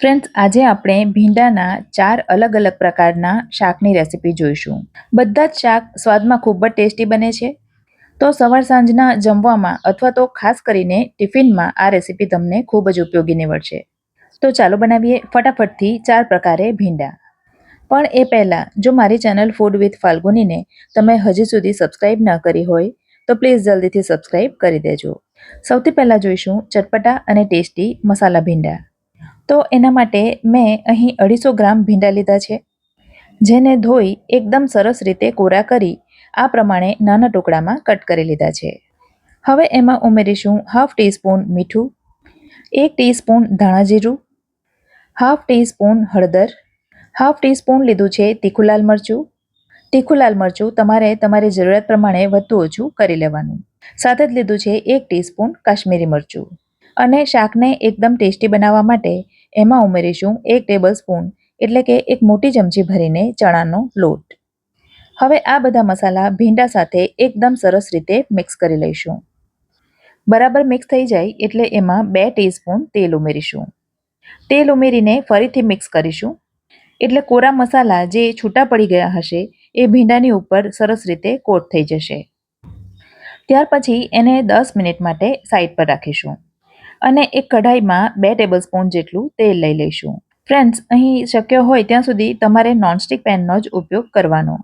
Friends, આજે આપણે ભીંડાના 4 અલગ-અલગ પ્રકારના શાકની રેસીપી જોઈશું. બધા જ શાક સ્વાદમાં ખૂબ જ ટેસ્ટી બને છે. તો સવાર સાંજના જમવામાં અથવા તો ખાસ કરીને ટિફિનમાં આ રેસીપી તમને ખૂબ જ ઉપયોગી નીવડશે. તો ચાલો બનાવીએ ફટાફટથી 4 પ્રકારે ભીંડા. પણ એ પહેલાં જો મારી ચેનલ ફૂડ વિથ ફાલ્ગુનીને તમે હજી સુધી સબસ્ક્રાઇબ ન કરી હોય તો પ્લીઝ જલ્દીથી સબસ્ક્રાઇબ કરી દેજો. સૌથી પહેલાં જોઈશું ચટપટા અને ટેસ્ટી મસાલા ભીંડા. તો એના માટે મેં અહીં 250 ગ્રામ ભીંડા લીધા છે, જેને ધોઈ એકદમ સરસ રીતે કોરા કરી આ પ્રમાણે નાના ટુકડામાં કટ કરી લીધા છે. હવે એમાં ઉમેરીશું હાફ ટીસ્પૂન મીઠું, 1 ટીસ્પૂન ધાણા જીરું, હાફ ટીસ્પૂન હળદર, હાફ ટીસ્પૂન લીધું છે તીખું લાલ મરચું. તીખું લાલ મરચું તમારે તમારી જરૂરિયાત પ્રમાણે વધુ ઓછું કરી લેવાનું. સાથે જ લીધું છે 1 ટીસ્પૂન કાશ્મીરી મરચું. અને શાકને એકદમ ટેસ્ટી બનાવવા માટે એમાં ઉમેરીશું 1 ટેબલસ્પૂન એટલે કે એક મોટી ચમચી ભરીને ચણાનો લોટ. હવે આ બધા મસાલા ભીંડા સાથે એકદમ સરસ રીતે મિક્સ કરી લઈશું. બરાબર મિક્સ થઈ જાય એટલે એમાં 2 ટીસ્પૂન તેલ ઉમેરીશું. તેલ ઉમેરીને ફરીથી મિક્સ કરીશું. એટલે કોરા મસાલા જે છૂટા પડી ગયા હશે એ ભીંડાની ઉપર સરસ રીતે કોટ થઈ જશે. ત્યાર પછી એને 10 મિનિટ માટે સાઈડ પર રાખીશું અને એક કઢાઈમાં 2 ટેબલસ્પૂન જેટલું તેલ લઈ લઈશું. ફ્રેન્ડ્સ, અહીં શક્ય હોય ત્યાં સુધી તમારે નોનસ્ટિક પેનનો જ ઉપયોગ કરવાનો.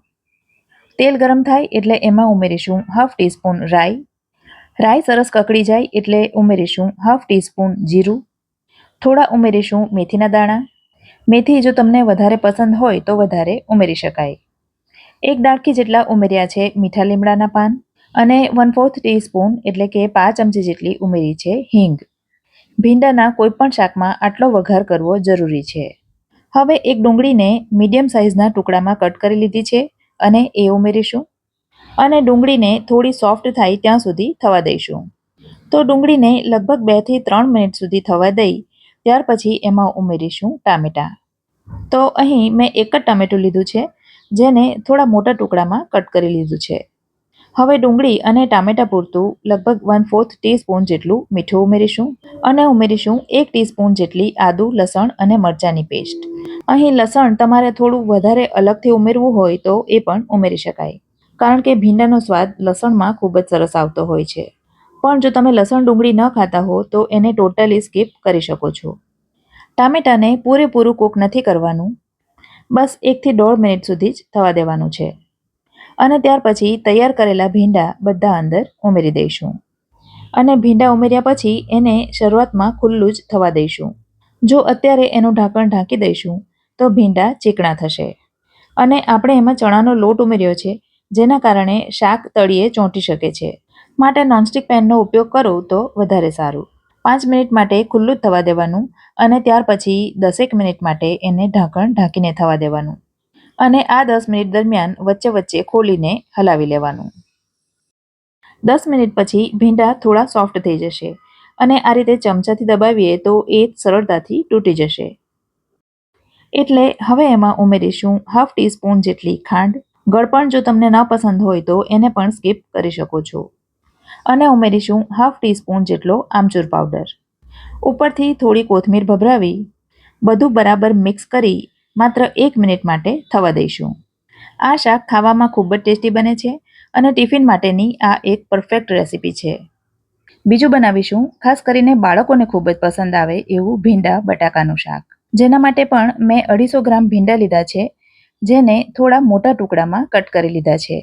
તેલ ગરમ થાય એટલે એમાં ઉમેરીશું હાફ ટીસ્પૂન રાઈ. રાઈ સરસ કકડી જાય એટલે ઉમેરીશું હાફ ટીસ્પૂન જીરું. થોડા ઉમેરીશું મેથીના દાણા. મેથી જો તમને વધારે પસંદ હોય તો વધારે ઉમેરી શકાય. 1 ડાળખી જેટલા ઉમેર્યા છે મીઠા લીમડાના પાન અને 1/4 ટીસ્પૂન એટલે કે 5 ચમચી જેટલી ઉમેરી છે હિંગ. ભીંડાના કોઈપણ શાકમાં આટલો વઘાર કરવો જરૂરી છે. હવે એક ડુંગળીને મીડિયમ સાઇઝના ટુકડામાં કટ કરી લીધી છે અને એ ઉમેરીશું અને ડુંગળીને થોડી સોફ્ટ થાય ત્યાં સુધી થવા દઈશું. તો ડુંગળીને લગભગ 2 થી 3 મિનિટ સુધી થવા દઈ ત્યાર પછી એમાં ઉમેરીશું ટામેટાં. તો અહીં મેં એક જ ટામેટું લીધું છે, જેને થોડા મોટા ટુકડામાં કટ કરી લીધું છે. હવે ડુંગળી અને ટામેટાં પૂરતું લગભગ 1/4 ટીસ્પૂન જેટલું મીઠું ઉમેરીશું અને ઉમેરીશું 1 ટીસ્પૂન જેટલી આદુ, લસણ અને મરચાંની પેસ્ટ. અહીં લસણ તમારે થોડું વધારે અલગથી ઉમેરવું હોય તો એ પણ ઉમેરી શકાય, કારણ કે ભીંડાનો સ્વાદ લસણમાં ખૂબ જ સરસ આવતો હોય છે. પણ જો તમે લસણ ડુંગળી ન ખાતા હો તો એને ટોટલી સ્કીપ કરી શકો છો. ટામેટાને પૂરેપૂરું કૂક નથી કરવાનું, બસ 1 થી 1.5 મિનિટ સુધી જ થવા દેવાનું છે. અને ત્યાર પછી તૈયાર કરેલા ભીંડા બધા અંદર ઉમેરી દઈશું અને ભીંડા ઉમેર્યા પછી એને શરૂઆતમાં ખુલ્લું જ થવા દઈશું. જો અત્યારે એનું ઢાંકણ ઢાંકી દઈશું તો ભીંડા ચીકણા થશે અને આપણે એમાં ચણાનો લોટ ઉમેર્યો છે, જેના કારણે શાક તળિયે ચોંટી શકે છે. માટે નોનસ્ટિક પેનનો ઉપયોગ કરો તો વધારે સારું. 5 મિનિટ માટે ખુલ્લું જ થવા દેવાનું અને ત્યાર પછી 10 મિનિટ માટે એને ઢાંકણ ઢાંકીને થવા દેવાનું અને આ 10 મિનિટ દરમિયાન વચ્ચે વચ્ચે ખોલીને હલાવી લેવાનું. 10 મિનિટ પછી ભીંડા થોડા સોફ્ટ થઈ જશે અને આ રીતે ચમચાથી દબાવીએ તો એ સરળતાથી તૂટી જશે. એટલે હવે એમાં ઉમેરીશું હાફ ટીસ્પૂન જેટલી ખાંડ. ગળપણ જો તમને ન પસંદ હોય તો એને પણ સ્કીપ કરી શકો છો. અને ઉમેરીશું હાફ ટીસ્પૂન જેટલો આમચૂર પાવડર. ઉપરથી થોડી કોથમીર ભભરાવી બધું બરાબર મિક્સ કરી માત્ર 1 મિનિટ માટે થવા દઈશું. આ શાક ખાવામાં ખૂબ જ ટેસ્ટી બને છે અને ટિફિન માટેની આ એક પરફેક્ટ રેસીપી છે. બીજું બનાવીશું ખાસ કરીને બાળકોને ખૂબ જ પસંદ આવે એવું ભીંડા બટાકાનું શાક. જેના માટે પણ મેં 250 ગ્રામ ભીંડા લીધા છે, જેને થોડા મોટા ટુકડામાં કટ કરી લીધા છે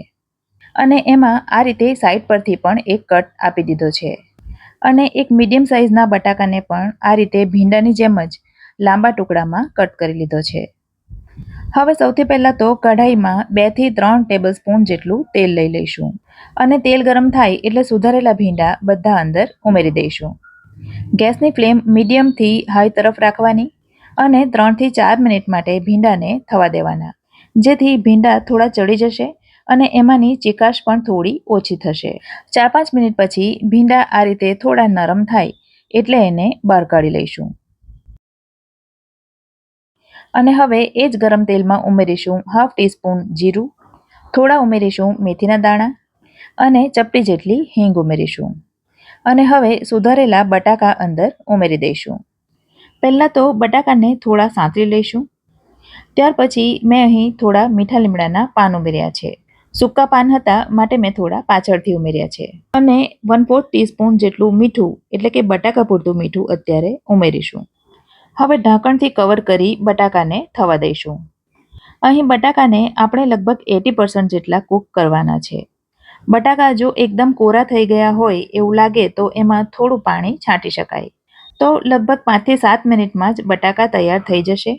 અને એમાં આ રીતે સાઈડ પરથી પણ એક કટ આપી દીધો છે અને એક મીડિયમ સાઇઝના બટાકાને પણ આ રીતે ભીંડાની જેમ જ લાંબા ટુકડામાં કટ કરી લીધો છે. હવે સૌથી પહેલાં તો કઢાઈમાં 2 થી 3 ટેબલસ્પૂન જેટલું તેલ લઈ લઈશું અને તેલ ગરમ થાય એટલે સુધારેલા ભીંડા બધા અંદર ઉમેરી દઈશું. ગેસની ફ્લેમ મીડિયમથી હાઈ તરફ રાખવાની અને 3 થી 4 મિનિટ માટે ભીંડાને થવા દેવાના, જેથી ભીંડા થોડા ચડી જશે અને એમાંની ચીકાશ પણ થોડી ઓછી થશે. 4-5 મિનિટ પછી ભીંડા આ રીતે થોડા નરમ થાય એટલે એને બહાર કાઢી લઈશું. અને હવે એ જ ગરમ તેલમાં ઉમેરીશું હાફ ટીસ્પૂન જીરું. થોડા ઉમેરીશું મેથીના દાણા અને ચપટી જેટલી હિંગ ઉમેરીશું અને હવે સુધારેલા બટાકા અંદર ઉમેરી દઈશું. પહેલાં તો બટાકાને થોડા સાંતળી લઈશું. ત્યાર પછી મેં અહીં થોડા મીઠા લીમડાના પાન ઉમેર્યા છે. સૂકા પાન હતા માટે મેં થોડા પાછળથી ઉમેર્યા છે. અને 1/4 ટીસ્પૂન જેટલું મીઠું એટલે કે બટાકા પૂરતું મીઠું અત્યારે ઉમેરીશું. હવે ઢાંકણથી કવર કરી બટાકાને થવા દઈશું. અહીં બટાકાને આપણે લગભગ 80% જેટલા કૂક કરવાના છે. બટાકા જો એકદમ કોરા થઈ ગયા હોય એવું લાગે તો એમાં થોડું પાણી છાંટી શકાય. તો લગભગ 5 થી 7 મિનિટમાં જ બટાકા તૈયાર થઈ જશે.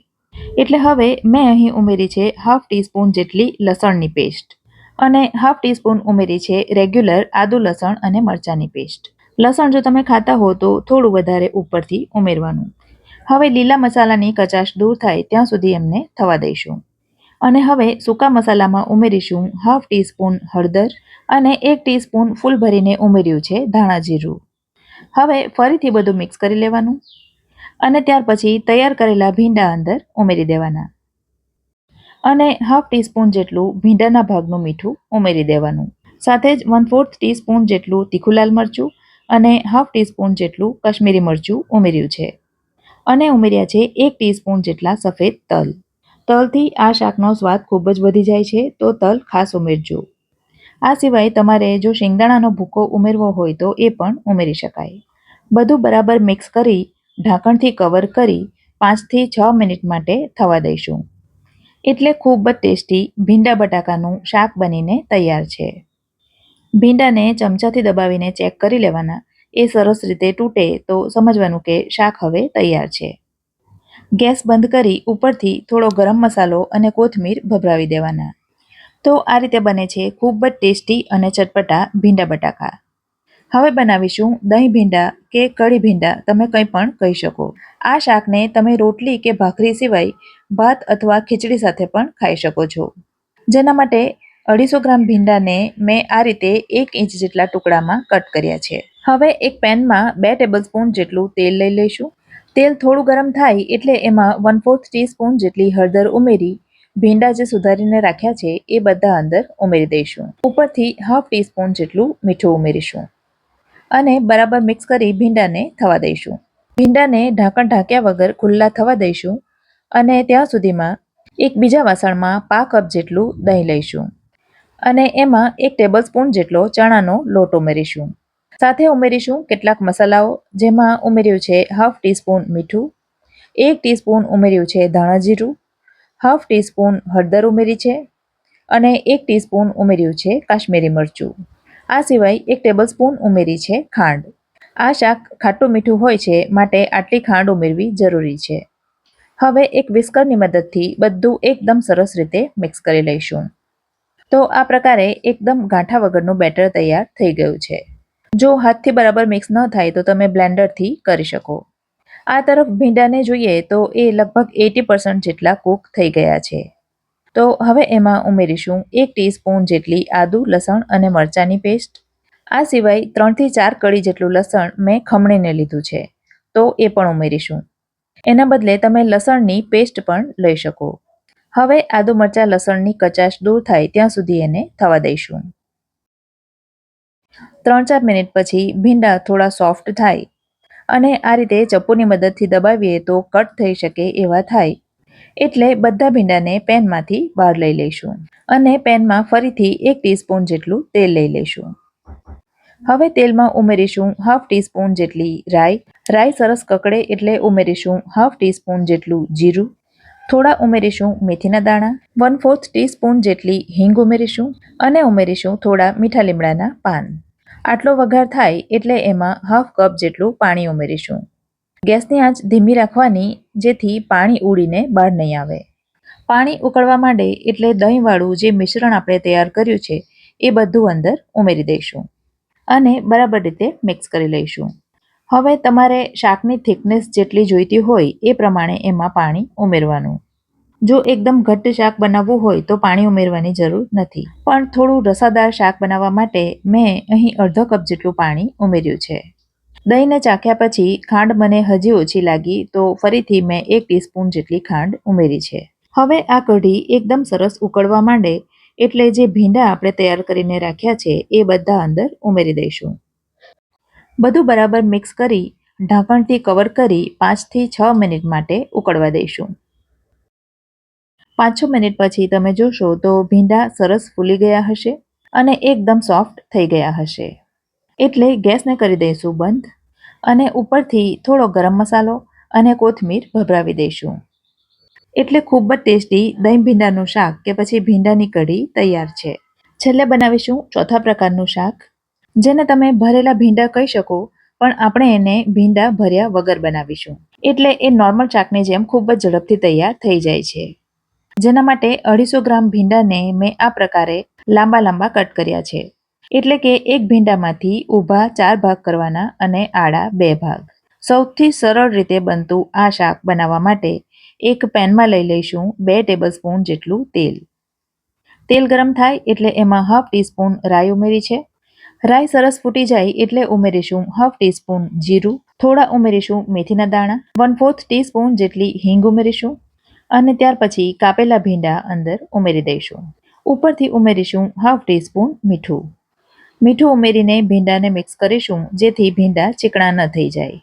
એટલે હવે મેં અહીં ઉમેરી છે 1/2 ટીસ્પૂન જેટલી લસણની પેસ્ટ અને 1/2 ટીસ્પૂન ઉમેરી છે રેગ્યુલર આદુ લસણ અને મરચાંની પેસ્ટ. લસણ જો તમે ખાતા હો તો થોડું વધારે ઉપરથી ઉમેરવાનું. હવે લીલા મસાલાની કચાશ દૂર થાય ત્યાં સુધી એમને થવા દઈશું. અને હવે સૂકા મસાલામાં ઉમેરીશું 1/2 ટીસ્પૂન હળદર અને 1 ટીસ્પૂન ફૂલ ભરીને ઉમેર્યું છે ધાણા જીરું. હવે ફરીથી બધું મિક્સ કરી લેવાનું અને ત્યાર પછી તૈયાર કરેલા ભીંડા અંદર ઉમેરી દેવાના અને 1/2 ટીસ્પૂન જેટલું ભીંડાના ભાગનું મીઠું ઉમેરી દેવાનું. સાથે જ 1/4 ટીસ્પૂન જેટલું તીખું લાલ મરચું અને 1/2 ટીસ્પૂન જેટલું કશ્મીરી મરચું ઉમેર્યું છે અને ઉમેર્યા છે 1 ટીસ્પૂન જેટલા સફેદ તલ. તલથી આ શાકનો સ્વાદ ખૂબ જ વધી જાય છે તો તલ ખાસ ઉમેરજો. આ સિવાય તમારે જો શેંગદાણાનો ભૂકો ઉમેરવો હોય તો એ પણ ઉમેરી શકાય. બધું બરાબર મિક્સ કરી ઢાંકણથી કવર કરી 5 થી 6 મિનિટ માટે થવા દઈશું. એટલે ખૂબ જ ટેસ્ટી ભીંડા બટાકાનું શાક બનીને તૈયાર છે. ભીંડાને ચમચાથી દબાવીને ચેક કરી લેવાના. એ સરસ રીતે તૂટે તો સમજવાનું કે શાક હવે તૈયાર છે. ગેસ બંધ કરી ઉપરથી થોડો ગરમ મસાલો અને કોથમીર ભભરાવી દેવાના. તો આ રીતે બને છે ખૂબ જ ટેસ્ટી અને ચટપટા ભીંડા બટાકા. હવે બનાવીશું દહીં ભીંડા કે કઢી ભીંડા, તમે કંઈ પણ કહી શકો. આ શાકને તમે રોટલી કે ભાખરી સિવાય ભાત અથવા ખીચડી સાથે પણ ખાઈ શકો છો. જેના માટે 250 ગ્રામ ભીંડાને મેં આ રીતે 1 ઇંચ જેટલા ટુકડામાં કટ કર્યા છે. હવે એક પેનમાં 2 ટેબલસ્પૂન જેટલું તેલ લઈ લઈશું. તેલ થોડું ગરમ થાય એટલે એમાં 1/4 ટીસ્પૂન જેટલી હળદર ઉમેરી ભીંડા જે સુધારીને રાખ્યા છે એ બધા અંદર ઉમેરી દઈશું. ઉપરથી 1/2 ટીસ્પૂન જેટલું મીઠું ઉમેરીશું અને બરાબર મિક્સ કરી ભીંડાને થવા દઈશું. ભીંડાને ઢાંકણ ઢાંક્યા વગર ખુલ્લા થવા દઈશું અને ત્યાં સુધીમાં એક બીજા વાસણમાં 1/2 કપ જેટલું દહીં લઈશું અને એમાં 1 ટેબલસ્પૂન જેટલો ચણાનો લોટ ઉમેરીશું. સાથે ઉમેરીશું કેટલાક મસાલાઓ, જેમાં ઉમેર્યું છે 1/2 ટીસ્પૂન મીઠું, 1 ટીસ્પૂન ઉમેર્યું છે ધાણા જીરું, 1/2 ટીસ્પૂન હળદર ઉમેરી છે અને 1 ટીસ્પૂન ઉમેર્યું છે કાશ્મીરી મરચું. આ સિવાય 1 ટેબલસ્પૂન ઉમેરી છે ખાંડ. આ શાક ખાટું મીઠું હોય છે માટે આટલી ખાંડ ઉમેરવી જરૂરી છે. હવે એક વિસ્કરની મદદથી બધું એકદમ સરસ રીતે મિક્સ કરી લઈશું. તો આ પ્રકારે એકદમ ગાંઠા વગરનું બેટર તૈયાર થઈ ગયું છે. જો હાથથી બરાબર મિક્સ ન થાય તો તમે બ્લેન્ડરથી કરી શકો. આ તરફ ભીંડાને જોઈએ તો એ લગભગ 80% જેટલા કૂક થઈ ગયા છે. તો હવે એમાં ઉમેરીશું 1 ટીસ્પૂન જેટલી આદુ લસણ અને મરચાંની પેસ્ટ. આ સિવાય 3 થી 4 કળી જેટલું લસણ મેં ખમણીને લીધું છે તો એ પણ ઉમેરીશું. એના બદલે તમે લસણની પેસ્ટ પણ લઈ શકો. હવે આદુ મરચાં લસણની કચાશ દૂર થાય ત્યાં સુધી એને થવા દઈશું. 3-4 મિનિટ પછી ભીંડા થોડા સોફ્ટ થાય અને આ રીતે ચપ્પુની મદદથી દબાવીએ તો કટ થઈ શકે એવા થાય એટલે બધા ભીંડાને પેનમાંથી બહાર લઈ લઈશું અને પેનમાં ફરીથી 1 ટીસ્પૂન જેટલું તેલ લઈ લઈશું. હવે તેલમાં ઉમેરીશું 1/2 ટીસ્પૂન જેટલી રાઈ. રાઈ સરસ કકડે એટલે ઉમેરીશું 1/2 ટીસ્પૂન જેટલું જીરું. થોડા ઉમેરીશું મેથીના દાણા. 1/4 ટીસ્પૂન જેટલી હિંગ ઉમેરીશું અને ઉમેરીશું થોડા મીઠા લીમડાના પાન. આટલો વઘાર થાય એટલે એમાં 1/2 કપ જેટલું પાણી ઉમેરીશું. ગેસની આંચ ધીમી રાખવાની જેથી પાણી ઉડીને બહાર નહીં આવે. પાણી ઉકળવા માંડે એટલે દહીંવાળું જે મિશ્રણ આપણે તૈયાર કર્યું છે એ બધું અંદર ઉમેરી દઈશું અને બરાબર રીતે મિક્સ કરી લઈશું. હવે તમારે શાકની થિકનેસ જેટલી જોઈતી હોય એ પ્રમાણે એમાં પાણી ઉમેરવાનું. જો એકદમ ઘટ્ટ શાક બનાવવું હોય તો પાણી ઉમેરવાની જરૂર નથી, પણ થોડું રસાદાર શાક બનાવવા માટે મેં અહીં અડધો કપ જેટલું પાણી ઉમેર્યું છે. દહીંને ચાખ્યા પછી ખાંડ મને હજી ઓછી લાગી તો ફરીથી મેં 1 ટીસ્પૂન જેટલી ખાંડ ઉમેરી છે. હવે આ કઢી એકદમ સરસ ઉકળવા માંડે એટલે જે ભીંડા આપણે તૈયાર કરીને રાખ્યા છે એ બધા અંદર ઉમેરી દઈશું. બધું બરાબર મિક્સ કરી ઢાંકણથી કવર કરી 5 થી 6 મિનિટ માટે ઉકળવા દઈશું. 5-6 મિનિટ પછી તમે જોશો તો ભીંડા સરસ ફૂલી ગયા હશે અને એકદમ સોફ્ટ થઈ ગયા હશે. એટલે ગેસને કરી દઈશું બંધ અને ઉપરથી થોડો ગરમ મસાલો અને કોથમીર ભભરાવી દઈશું. એટલે ખૂબ જ ટેસ્ટી દહીં ભીંડાનું શાક કે પછી ભીંડાની કઢી તૈયાર છે. છેલ્લે બનાવીશું ચોથા પ્રકારનું શાક, જેને તમે ભરેલા ભીંડા કહી શકો, પણ આપણે એને ભીંડા ભર્યા વગર બનાવીશું. એટલે એ નોર્મલ શાકની જેમ ખૂબ જ ઝડપથી તૈયાર થઈ જાય છે. જેના માટે 250 ગ્રામ ભીંડાને મેં આ પ્રકારે લાંબા લાંબા કટ કર્યા છે. એટલે કે એક ભીંડામાંથી ઊભા 4 ભાગ કરવાના અને આડા 2 ભાગ. સૌથી સરળ રીતે બનતું આ શાક બનાવવા માટે એક પેનમાં લઈ લઈશું 2 ટેબલસ્પૂન જેટલું તેલ. તેલ ગરમ થાય એટલે એમાં 1/2 ટીસ્પૂન રાઈ ઉમેરી છે. રાઈ સરસ ફૂટી જાય એટલે ઉમેરીશું 1/2 ટીસ્પૂન જીરું, થોડા ઉમેરીશું મેથીના દાણા, 1/4 ટીસ્પૂન જેટલી હિંગ ઉમેરીશું અને ત્યાર પછી કાપેલા ભીંડા અંદર ઉમેરી દઈશું. ઉપરથી ઉમેરીશું 1/2 ટીસ્પૂન મીઠું. મીઠું ઉમેરીને ભીંડાને મિક્સ કરીશું જેથી ભીંડા ચીકણા ન થઈ જાય.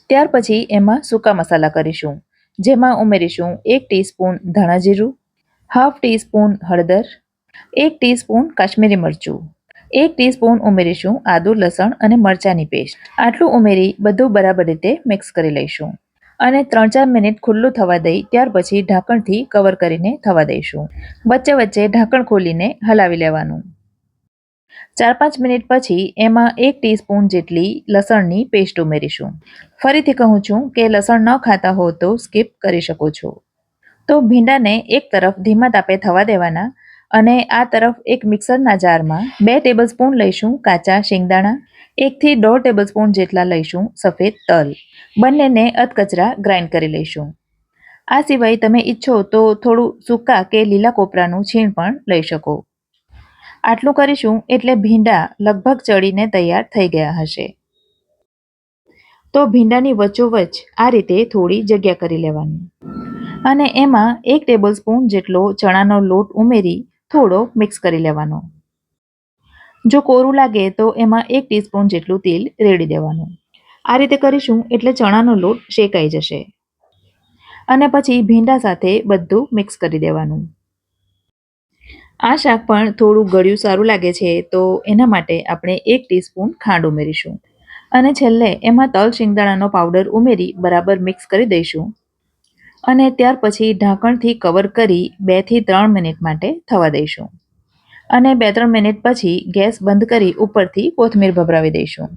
ત્યાર પછી એમાં સૂકા મસાલા કરીશું, જેમાં ઉમેરીશું 1 ટીસ્પૂન ધાણા જીરું, 1/2 ટીસ્પૂન હળદર, 1 ટીસ્પૂન કાશ્મીરી મરચું, 1 ટીસ્પૂન ઉમેરીશું આદુ લસણ અને મરચાંની પેસ્ટ. આટલું ઉમેરી બધું બરાબર રીતે મિક્સ કરી લઈશું અને 3-4 મિનિટ ખુલ્લું થવા દઈ ત્યાર પછી ઢાંકણથી કવર કરીને થવા દઈશું. વચ્ચે વચ્ચે ઢાંકણ ખોલીને હલાવી લેવાનું. 4-5 મિનિટ પછી એમાં 1 ટીસ્પૂન જેટલી લસણની પેસ્ટ ઉમેરીશું. ફરીથી કહું છું કે લસણ ન ખાતા હો તો સ્કીપ કરી શકો છો. તો ભીંડાને એક તરફ ધીમા તાપે થવા દેવાના અને આ તરફ એક મિક્સરના જારમાં 2 ટેબલસ્પૂન લઈશું કાચા શેંગદાણા, 1 થી 1.5 ટેબલસ્પૂન જેટલા લઈશું સફેદ તલ. બંનેને અધકચરા ગ્રાઇન્ડ કરી લઈશું. આ સિવાય તમે ઈચ્છો તો થોડું સૂકા કે લીલા કોપરાનું છીણ પણ લઈ શકો. આટલું કરીશું એટલે ભીંડા લગભગ ચડીને તૈયાર થઈ ગયા હશે. તો ભીંડાની વચ્ચોવચ્ચ આ રીતે થોડી જગ્યા કરી લેવાની અને એમાં 1 ટેબલસ્પૂન જેટલો ચણાનો લોટ ઉમેરી થોડો મિક્સ કરી લેવાનો. જો કોરું લાગે તો એમાં 1 ટીસ્પૂન જેટલું તેલ રેડી દેવાનું. આ રીતે કરીશું એટલે ચણાનો લોટ શેકાઈ જશે અને પછી ભીંડા સાથે બધું મિક્સ કરી દેવાનું. આ શાક પણ થોડું ગળ્યું સારું લાગે છે તો એના માટે આપણે 1 ટીસ્પૂન ખાંડ ઉમેરીશું અને છેલ્લે એમાં તલ શેંગદાણાનો પાવડર ઉમેરી બરાબર મિક્સ કરી દઈશું અને ત્યાર પછી ઢાંકણથી કવર કરી 2 થી 3 મિનિટ માટે થવા દઈશું અને 2-3 મિનિટ પછી ગેસ બંધ કરી ઉપરથી કોથમીર ભભરાવી દઈશું.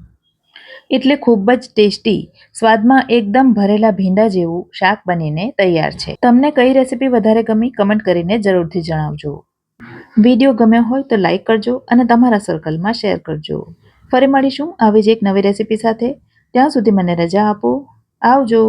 એટલે ખૂબ જ ટેસ્ટી, સ્વાદમાં એકદમ ભરેલા ભીંડા જેવું શાક બનીને તૈયાર છે. તમને કઈ રેસીપી વધારે ગમી કમેન્ટ કરીને જરૂરથી જણાવજો. વિડીયો ગમ્યો હોય તો લાઈક કરજો અને તમારા સર્કલમાં શેર કરજો. ફરી મળીશું આવી જ એક નવી રેસીપી સાથે. ત્યાં સુધી મને રજા આપો. આવજો.